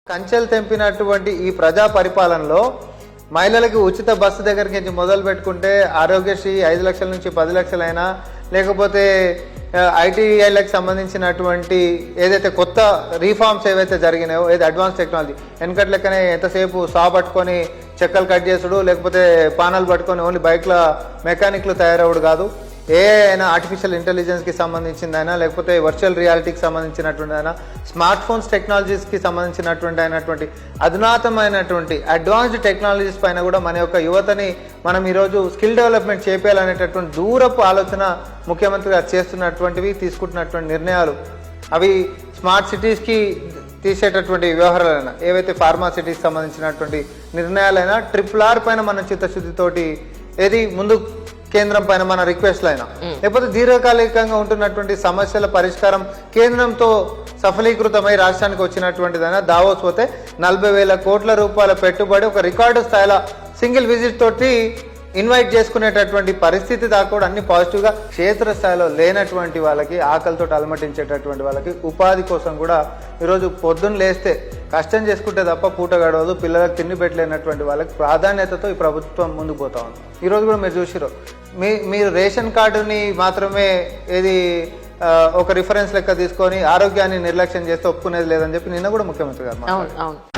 కంచెలు తెంపినటువంటి ఈ ప్రజా పరిపాలనలో మహిళలకు ఉచిత బస్సు దగ్గరికి నుంచి మొదలు పెట్టుకుంటే ఆరోగ్యశ్రీ 5 లక్షల నుంచి 10 లక్షలైనా లేకపోతే ఐటీఐలకు సంబంధించినటువంటి ఏదైతే కొత్త రీఫార్మ్స్ ఏవైతే జరిగినాయో ఏది అడ్వాన్స్ టెక్నాలజీ వెనకటి లెక్కనే ఎంతసేపు సా పట్టుకొని చెక్కలు కట్ చేసుడు లేకపోతే పానాలు పట్టుకొని ఓన్లీ బైక్ల మెకానిక్లు తయారవుడు కాదు ఏ అయినా ఆర్టిఫిషియల్ ఇంటెలిజెన్స్కి సంబంధించిందైనా లేకపోతే వర్చువల్ రియాలిటీకి సంబంధించినటువంటి అయినా స్మార్ట్ ఫోన్స్ టెక్నాలజీస్కి సంబంధించినటువంటి అధునాతమైనటువంటి అడ్వాన్స్డ్ టెక్నాలజీస్ పైన కూడా మన యొక్క యువతని మనం ఈరోజు స్కిల్ డెవలప్మెంట్ చేయాలనేటటువంటి దూరపు ఆలోచన ముఖ్యమంత్రి గారు చేస్తున్నటువంటివి తీసుకుంటున్నటువంటి నిర్ణయాలు అవి స్మార్ట్ సిటీస్కి తీసేటటువంటి వ్యవహారాలైనా ఏవైతే ఫార్మా సిటీకి సంబంధించినటువంటి నిర్ణయాలైనా RRR పైన మన చిత్తశుద్ధితోటి ఏది ముందు కేంద్రం పైన మన రిక్వెస్ట్లు అయినా లేకపోతే దీర్ఘకాలికంగా ఉంటున్నటువంటి సమస్యల పరిష్కారం కేంద్రంతో సఫలీకృతమై రాష్ట్రానికి వచ్చినటువంటిదైనా దావోస్ పోతే 40,000 కోట్ల రూపాయల పెట్టుబడి ఒక రికార్డు స్థాయిలో సింగిల్ విజిట్ తోటి ఇన్వైట్ చేసుకునేటటువంటి పరిస్థితి దాకా కూడా అన్ని పాజిటివ్గా క్షేత్రస్థాయిలో లేనటువంటి వాళ్ళకి ఆకలితో అలమటించేటటువంటి వాళ్ళకి ఉపాధి కోసం కూడా ఈరోజు పొద్దున్న లేస్తే కష్టం చేసుకుంటే తప్ప పూట గడవదు పిల్లలకు తిండి పెట్టలేనటువంటి వాళ్ళకి ప్రాధాన్యతతో ఈ ప్రభుత్వం ముందుకు పోతా ఉంది. ఈరోజు కూడా మీరు చూసిరు మీరు రేషన్ కార్డుని మాత్రమే ఏది ఒక రిఫరెన్స్ లెక్క తీసుకొని ఆరోగ్యాన్ని నిర్లక్ష్యం చేస్తే ఒప్పుకునేది లేదని చెప్పి నిన్న కూడా ముఖ్యమంత్రి గారు